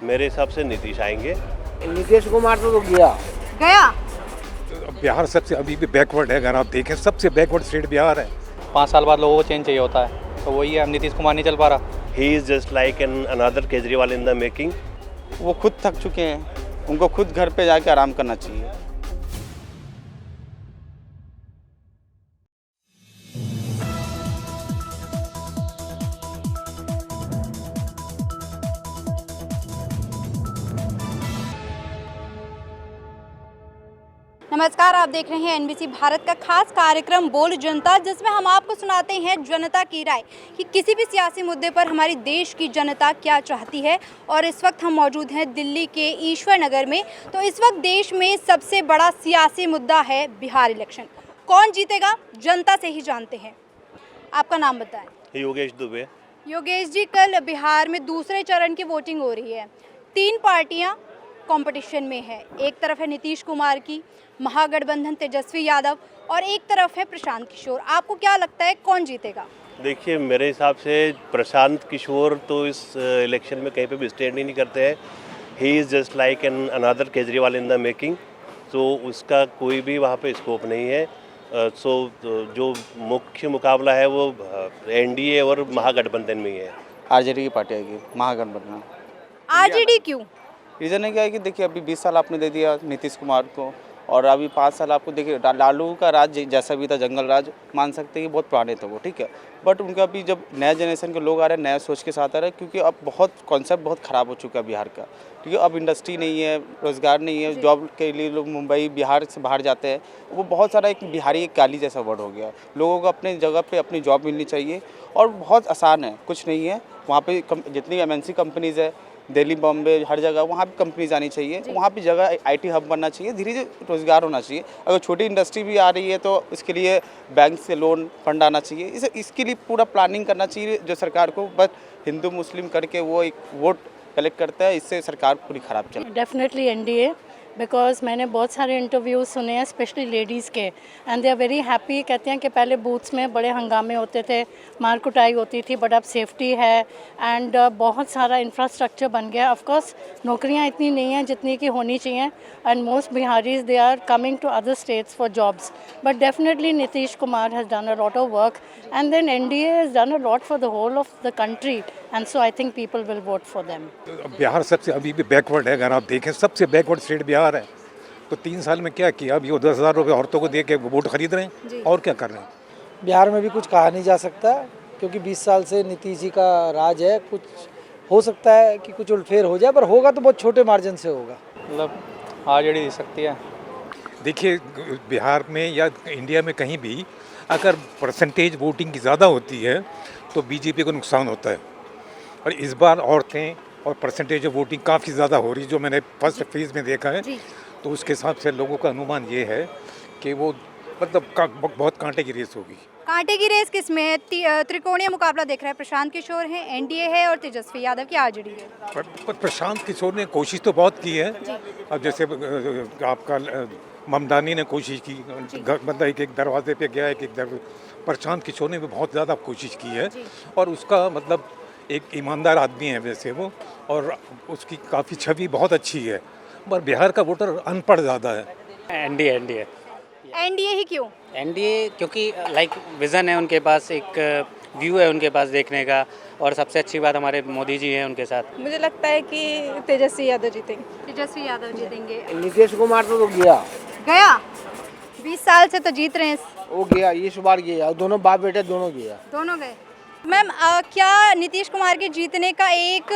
मेरे हिसाब से नीतीश आएंगे। नीतीश कुमार तो गया गया। बिहार सबसे अभी भी बैकवर्ड है। अगर आप देखें सबसे बैकवर्ड स्टेट बिहार है। 5 साल बाद लोगों को चेंज चाहिए होता है, तो वही है, नीतीश कुमार नहीं चल पा रहा। He is just like an another Kejriwal in the making. वो खुद थक चुके हैं, उनको खुद घर पे जाके आराम करना चाहिए। नमस्कार, आप देख रहे हैं एनबीसी भारत का खास कार्यक्रम बोल जनता, जिसमें हम आपको सुनाते हैं जनता की राय कि किसी भी सियासी मुद्दे पर हमारी देश की जनता क्या चाहती है। और इस वक्त हम मौजूद हैं दिल्ली के ईश्वर नगर में। तो इस वक्त देश में सबसे बड़ा सियासी मुद्दा है बिहार इलेक्शन। कौन जीतेगा जनता से ही जानते हैं। आपका नाम बताएं। योगेश दुबे। योगेश जी, कल बिहार में दूसरे चरण की वोटिंग हो रही है। 3 पार्टियां कंपटीशन में है। एक तरफ है नीतीश कुमार की महागठबंधन तेजस्वी यादव और एक तरफ है प्रशांत किशोर। आपको क्या लगता है कौन जीतेगा? देखिए, मेरे हिसाब से प्रशांत किशोर तो इस इलेक्शन में कहीं पे भी स्टैंड ही नहीं करते हैं। He is just like an another Kejriwal in the making. तो उसका कोई भी वहाँ पे स्कोप नहीं है। जो मुख्य मुकाबला है वो एनडीए और महागठबंधन में ही है। आरजेडी की पार्टी आएगी, महागठबंधन। आरजेडी क्यों? रीज़न है क्या है कि देखिए, अभी 20 साल आपने दे दिया नीतीश कुमार को, और अभी 5 साल आपको देखिए लालू का राज जैसा भी था, जंगल राज मान सकते हैं कि बहुत पुराने थे वो, ठीक है। बट उनका अभी जब नया जनरेशन के लोग आ रहे हैं, नया सोच के साथ आ रहे हैं, क्योंकि अब बहुत कॉन्सेप्ट बहुत ख़राब हो चुका है बिहार का, ठीक है। अब इंडस्ट्री नहीं है, रोज़गार नहीं है, जॉब के लिए लोग मुंबई बिहार से बाहर जाते हैं। वो बहुत सारा एक बिहारी एक काली जैसा वर्ड हो गया। लोगों को अपने जगह पे अपनी जॉब मिलनी चाहिए, और बहुत आसान है, कुछ नहीं है। वहाँ पे जितनी एमएनसी कंपनीज़ है, दिल्ली बॉम्बे हर जगह, वहाँ पे कंपनीज आनी चाहिए, वहाँ पे जगह आईटी हब बनना चाहिए, धीरे धीरे रोजगार होना चाहिए। अगर छोटी इंडस्ट्री भी आ रही है तो इसके लिए बैंक से लोन फंड आना चाहिए। इसके लिए पूरा प्लानिंग करना चाहिए जो सरकार को। बस हिंदू मुस्लिम करके वो एक वोट कलेक्ट करता है, इससे सरकार पूरी खराब चल। डेफिनेटली एनडीए, बिकॉज मैंने बहुत सारे इंटरव्यूज़ सुने हैं स्पेशली लेडीज़ के, and they are very happy. कहते हैं कि पहले बूथ्स में बड़े हंगामे होते थे, मार कुटाई होती थी, बट अब सेफ्टी है एंड बहुत सारा इंफ्रास्ट्रक्चर बन गया। ऑफ कोर्स नौकरियां इतनी नहीं हैं जितनी की होनी चाहिए, and most Biharis they are coming to other states for jobs, but definitely Nitish Kumar has done a lot of work, and then NDA has done a lot for the whole of the country, and so I think people will vote for them. Bihar सबसे अभी भी backward है। अगर आप देखें सबसे backward state Bihar है। तो 3 साल में क्या किया? अभी वो 10,000 रुपये औरतों को दे के वोट खरीद रहे हैं, और क्या कर रहे हैं। बिहार में भी कुछ कहा नहीं जा सकता, क्योंकि 20 साल से नीतीश जी का राज है। कुछ हो सकता है कि कुछ उलटफेर हो जाए, पर होगा तो बहुत छोटे मार्जिन से होगा। मतलब आरजेडी दे सकती है। देखिए, बिहार में या इंडिया में कहीं भी अगर परसेंटेज वोटिंग की ज़्यादा होती है तो बीजेपी को नुकसान होता है। और इस बार औरतें और परसेंटेज ऑफ वोटिंग काफ़ी ज़्यादा हो रही, जो मैंने फर्स्ट फेज़ में देखा है। तो उसके हिसाब से लोगों का अनुमान ये है कि वो मतलब बहुत कांटे की रेस होगी। कांटे की रेस किस में है? त्रिकोणीय मुकाबला देख रहा है। प्रशांत किशोर है, एनडीए है, और तेजस्वी यादव की आरजेडी है। पर प्रशांत किशोर ने कोशिश तो बहुत की है। अब जैसे आपका ममदानी ने कोशिश की, मतलब एक दरवाजे पे गया, एक प्रशांत किशोर ने भी बहुत ज़्यादा कोशिश की है, और उसका मतलब एक ईमानदार आदमी है वैसे वो, और उसकी काफ़ी छवि बहुत अच्छी है। पर बिहार का वोटर अनपढ़ ज़्यादा है। एनडीए एनडीए एनडीए ही क्यों? एनडीए क्योंकि लाइक विज़न है उनके पास, एक व्यू है उनके पास देखने का, और सबसे अच्छी बात हमारे मोदी जी हैं उनके साथ। मुझे लगता है कि तेजस्वी यादव जीतेंगे। तेजस्वी यादव जीतेंगे। नीतीश कुमार तो गया 20 साल से तो जीत रहे हैं। वो गया, इस बार गया। दोनों बाप बेटे दोनों गया। दोनों गए। मैम, क्या नीतीश कुमार के जीतने का एक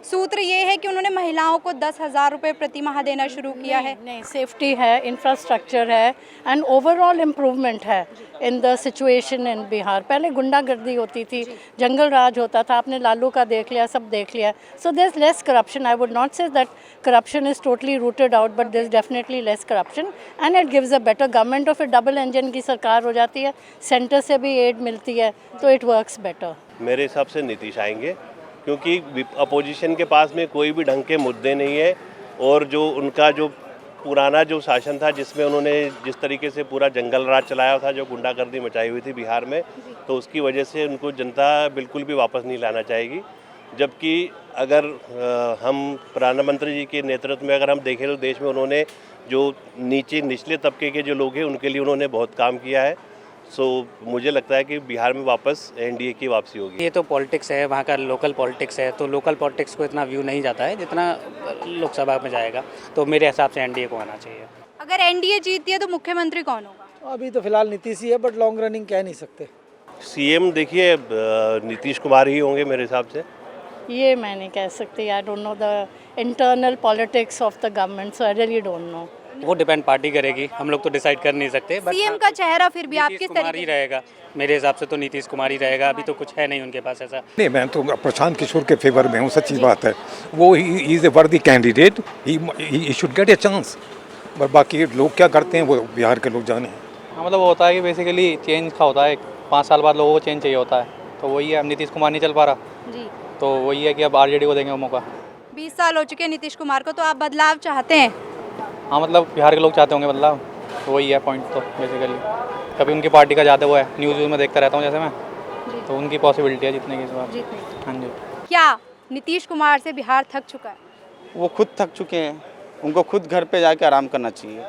सूत्र ये है कि उन्होंने महिलाओं को 10,000 रुपये प्रति माह देना शुरू किया है? नहीं, सेफ्टी है, इंफ्रास्ट्रक्चर है, एंड ओवरऑल इम्प्रूवमेंट है in the situation in Bihar. पहले गुंडागर्दी होती थी, जंगल राज होता था, आपने लालू का देख लिया, सब देख लिया। So there is less corruption. I would not say that corruption is totally rooted out, but there is definitely less corruption, and it gives a better government. Of a double engine की सरकार हो जाती है, centre से भी add मिलती है, तो इट वर्क्स बेटर। मेरे हिसाब से नीतीश आएंगे, क्योंकि अपोजिशन के पास में कोई भी ढंग के मुद्दे नहीं है, और जो उनका जो पुराना जो शासन था, जिसमें उन्होंने जिस तरीके से पूरा जंगल राज चलाया था, जो गुंडागर्दी मचाई हुई थी बिहार में, तो उसकी वजह से उनको जनता बिल्कुल भी वापस नहीं लाना चाहेगी। जबकि अगर हम प्रधानमंत्री जी के नेतृत्व में अगर हम देखें तो देश में उन्होंने जो निचले तबके के जो लोग हैं उनके लिए उन्होंने बहुत काम किया है। सो मुझे लगता है कि बिहार में वापस एनडीए की वापसी होगी। ये तो पॉलिटिक्स है, वहाँ का लोकल पॉलिटिक्स है, तो लोकल पॉलिटिक्स को इतना व्यू नहीं जाता है जितना लोकसभा में जाएगा। तो मेरे हिसाब से एनडीए को आना चाहिए। अगर एनडीए जीतती है तो मुख्यमंत्री कौन होगा? अभी तो फिलहाल नीतीश ही है, बट लॉन्ग रनिंग कह नहीं सकते। सीएम देखिए नीतीश कुमार ही होंगे मेरे हिसाब से। ये मैं नहीं कह सकती। I don't know the internal politics of the government, so I really don't know. वो डिपेंड पार्टी करेगी, हम लोग तो डिसाइड कर नहीं सकते। बट सीएम का चेहरा फिर भी आप नीतीश किस कुमार तरीके ही रहेगा मेरे हिसाब से, तो नीतीश कुमार ही रहेगा। अभी तो कुछ है नहीं उनके पास ऐसा। नहीं, मैं तो प्रशांत किशोर के फेवर में हूँ, सच्ची बात है। वो ही इज़ ए वर्दी candidate, he should get a chance. पर बाकी लोग क्या करते हैं वो बिहार के लोग जाने। हाँ, मतलब वो होता है कि बेसिकली चेंज का होता है, 5 साल बाद लोगों को चेंज चाहिए होता है। तो वही है, अब नीतीश कुमार नहीं चल पा रहा जी। तो वही है कि अब आरजेडी को देंगे वो मौका। 20 साल हो चुके हैं नीतीश कुमार को, तो आप बदलाव चाहते हैं? हाँ, मतलब बिहार के लोग चाहते होंगे बदलाव, तो वही है पॉइंट। तो बेसिकली कभी उनकी पार्टी का ज़्यादा वो है, न्यूज़ में देखता रहता हूँ जैसे मैं, तो उनकी पॉसिबिलिटी है जीतने की इस बार। हाँ जी। क्या नीतीश कुमार से बिहार थक चुका है? वो खुद थक चुके हैं, उनको खुद घर पे जाके आराम करना चाहिए।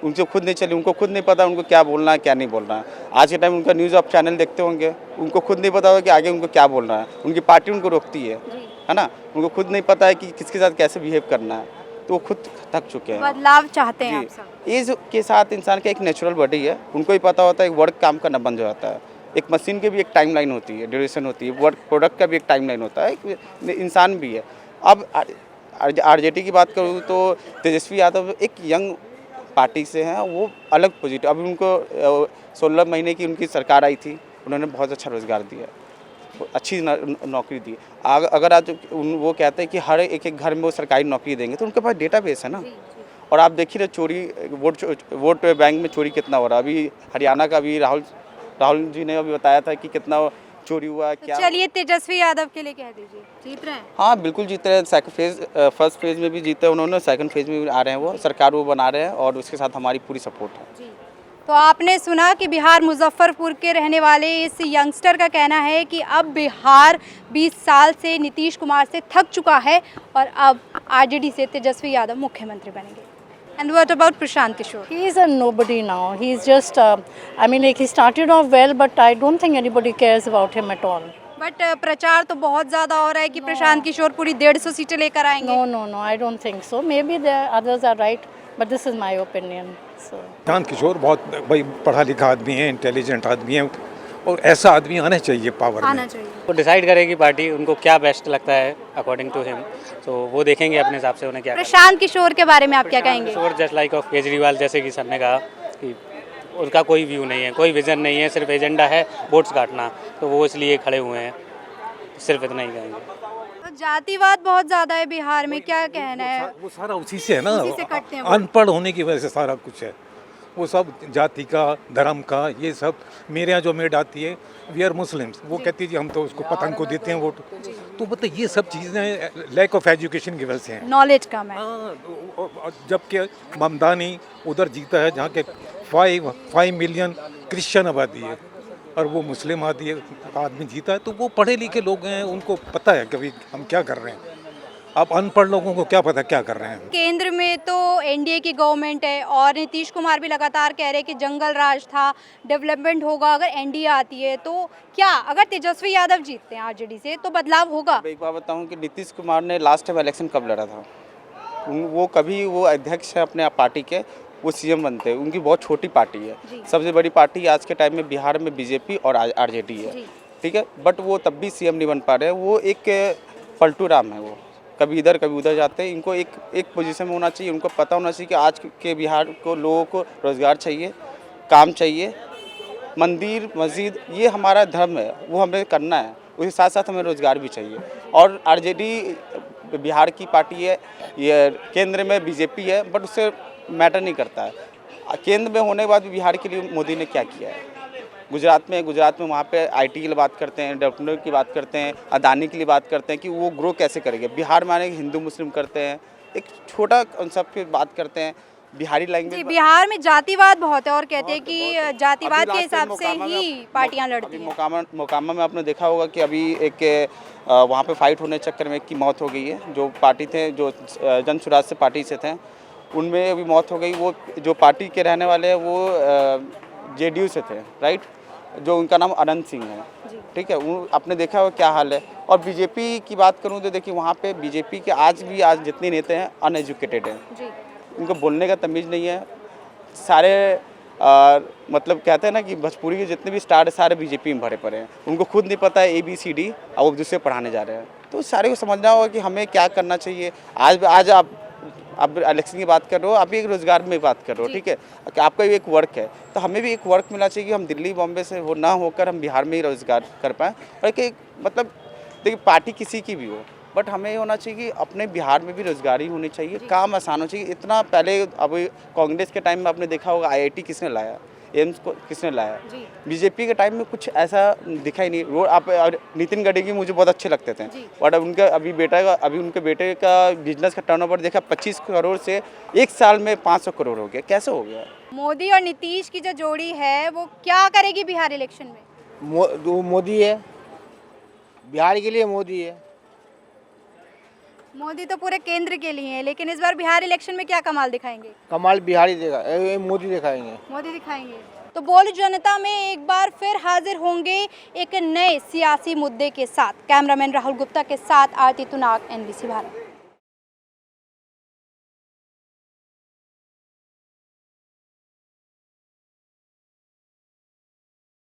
उनसे खुद नहीं चली, उनको खुद नहीं पता उनको क्या बोलना है क्या नहीं बोलना है। आज के टाइम उनका न्यूज़ आप चैनल देखते होंगे, उनको खुद नहीं पता होगा कि आगे उनको क्या बोलना है। उनकी पार्टी उनको रोकती है ना। उनको खुद नहीं पता है कि किसके साथ कैसे बिहेव करना है, तो वो खुद थक चुके हैं। बदलाव चाहते हैं आप सब? एज के साथ इंसान का एक नेचुरल बॉडी है, उनको ही पता होता है वर्क काम करना बंद हो जाता है। एक मशीन की भी एक टाइमलाइन होती है, ड्यूरेशन होती है, वर्क प्रोडक्ट का भी एक टाइमलाइन होता है, एक इंसान भी है। अब आरजेडी की बात करूँ तो तेजस्वी यादव एक यंग पार्टी से हैं, वो अलग पॉजिटिव। अभी उनको 16 महीने की उनकी सरकार आई थी, उन्होंने बहुत अच्छा रोज़गार दिया, अच्छी नौकरी दी। अगर आज वो कहते हैं कि हर एक घर में वो सरकारी नौकरी देंगे, तो उनके पास डेटाबेस है ना। और आप देखिए चोरी, वोट बैंक में चोरी कितना हो रहा है। अभी हरियाणा का भी राहुल जी ने अभी बताया था कि कितना चोरी हुआ क्या। चलिए तेजस्वी यादव के लिए कह दीजिए, जीत रहे हैं? हाँ बिल्कुल जीत रहे हैं। सेकंड फेज, फर्स्ट फेज में भी जीते उन्होंने, सेकंड फेज में भी आ रहे हैं, वो सरकार वो बना रहे हैं और उसके साथ हमारी पूरी सपोर्ट है जी। तो आपने सुना कि बिहार मुजफ्फरपुर के रहने वाले इस यंगस्टर का कहना है कि अब बिहार 20 साल से नीतीश कुमार से थक चुका है और अब आरजेडी से तेजस्वी यादव मुख्यमंत्री बनेंगे। And what about Prashant Kishore? He is a nobody now. He is just, I mean, like he started off well, but I don't think anybody cares about him at all. But प्रचार तो बहुत ज़्यादा हो रहा है कि प्रशांत किशोर पूरी 150 सीटें लेकर आएंगे। No, I don't think so. Maybe the others are right, but this is my opinion. So. Prashant Kishor बहुत भाई पढ़ा लिखा आदमी है, इंटेलिजेंट आदमी है, और ऐसा आदमी आना चाहिए पावर में। आना चाहिए। वो डिसाइड करेगी पार्टी, उनको क्या बेस्ट लगता है अकॉर्डिंग टू हिम, तो वो देखेंगे अपने हिसाब से उन्हें क्या। प्रशांत किशोर के बारे में आप क्या कहेंगे? किशोर जस्ट लाइक ऑफ केजरीवाल, जैसे कि सर ने कहा कि उनका कोई व्यू नहीं है, कोई विजन नहीं है, सिर्फ एजेंडा है वोट्स काटना, तो वो इसलिए खड़े हुए हैं, सिर्फ इतना ही कहेंगे। तो जातिवाद बहुत ज़्यादा है बिहार में, क्या कहना है? वो सारा उसी से है ना, उसी से कटते हैं वो। अनपढ़ होने की वजह से सारा कुछ है। वो सब जाति का, धर्म का, ये सब। मेरे यहाँ जो मेड आती है, वी आर मुस्लिम्स, वो कहती है जी हम तो उसको पतंग को देते हैं वोट। तो मतलब ये सब चीज़ें लैक ऑफ एजुकेशन की वजह से हैं। नॉलेज कम है। हाँ, जबकि ममदानी उधर जीता है जहाँ के 5 मिलियन क्रिश्चियन आबादी है, और वो मुस्लिम आदमी जीता है। तो वो पढ़े लिखे लोग हैं, उनको पता है कि हम क्या कर रहे हैं। अब अनपढ़ लोगों को क्या पता क्या कर रहे हैं। केंद्र में तो एनडीए की गवर्नमेंट है और नीतीश कुमार भी लगातार कह रहे हैं कि जंगल राज था, डेवलपमेंट होगा अगर एनडीए आती है। तो क्या अगर तेजस्वी यादव जीतते हैं आरजेडी से तो बदलाव होगा? एक बात बताऊं कि नीतीश कुमार ने लास्ट टाइम इलेक्शन कब लड़ा था? वो कभी वो अध्यक्ष है अपने पार्टी के, वो सीएम बनते हैं। उनकी बहुत छोटी पार्टी है, सबसे बड़ी पार्टी आज के टाइम में बिहार में बीजेपी और आरजेडी है, ठीक है। बट वो तब भी सीएम नहीं बन पा रहे हैं। वो एक फल्टू राम है, वो कभी इधर कभी उधर जाते हैं। इनको एक पोजीशन में होना चाहिए। उनको पता होना चाहिए कि आज के बिहार को लोगों को रोज़गार चाहिए, काम चाहिए, मंदिर मस्जिद ये हमारा धर्म है, वो हमें करना है। उसके साथ साथ हमें रोज़गार भी चाहिए। और आरजेडी बिहार की पार्टी है, ये केंद्र में बीजेपी है, बट उससे मैटर नहीं करता है। केंद्र में होने के बाद भी बिहार के लिए मोदी ने क्या किया है? गुजरात में वहाँ पे आईटी की बात करते हैं, डेवलपमेंट की बात करते हैं, अदानी के लिए बात करते हैं कि वो ग्रो कैसे करेंगे। बिहार में आने हिंदू मुस्लिम करते हैं, एक छोटा कंसेप्ट की बात करते हैं। बिहारी जी, लैंग्वेज बिहार में जातिवाद बहुत है और कहते हैं कि जातिवाद के हिसाब से ही पार्टियां लड़ती हैं। मोकामा में आपने देखा होगा कि अभी एक वहाँ पे फाइट होने के चक्कर में एक की मौत हो गई है। जो पार्टी थे, जो जन स्वराज से पार्टी से थे, उनमें अभी मौत हो गई। वो जो पार्टी के रहने वाले हैं वो जेडीयू से थे, राइट, जो उनका नाम अनंत सिंह है, ठीक है। वो आपने देखा होगा क्या हाल है। और बीजेपी की बात करूँ तो देखिए वहाँ पे बीजेपी के आज जितने नेता हैं अनएजुकेटेड हैं, उनको बोलने का तमीज़ नहीं है। सारे मतलब कहते हैं ना कि भोजपुरी के जितने भी स्टार सारे बीजेपी में भरे पड़े हैं। उनको खुद नहीं पता है ABCD, और वो दूसरे पढ़ाने जा रहे हैं। तो सारे को समझना होगा कि हमें क्या करना चाहिए। आज आप इलेक्शन की बात कर रहे हो, आप भी एक रोज़गार में बात कर रहे हो, ठीक है, कि आपका भी एक वर्क है। तो हमें भी एक वर्क मिलना चाहिए कि हम दिल्ली बॉम्बे से वो ना होकर हम बिहार में ही रोज़गार कर पाएँ। और कि मतलब देखिए पार्टी किसी की भी हो, बट हमें ये होना चाहिए कि अपने बिहार में भी रोजगारी होनी चाहिए, काम आसान होना चाहिए। इतना पहले अब कांग्रेस के टाइम में आपने देखा होगा IIT किसने लाया, एम्स को किसने लाया। बीजेपी के टाइम में कुछ ऐसा दिखा ही नहीं। रोड आप नितिन गडकरी मुझे बहुत अच्छे लगते थे, बट अब उनका अभी उनके बेटे का बिजनेस का टर्नओवर देखा 25 करोड़ से एक साल में 500 करोड़ हो गया। कैसे हो गया? मोदी और नीतीश की जो जोड़ी है वो क्या करेगी बिहार इलेक्शन में? मोदी है, बिहार के लिए मोदी है। मोदी तो पूरे केंद्र के लिए है, लेकिन इस बार बिहार इलेक्शन में क्या कमाल दिखाएंगे? कमाल बिहारी मोदी दिखाएंगे। मोदी दिखाएंगे। तो बोल जनता में एक बार फिर हाजिर होंगे एक नए सियासी मुद्दे के साथ। कैमरामैन राहुल गुप्ता के साथ आरती तुनाग, NBC भारत।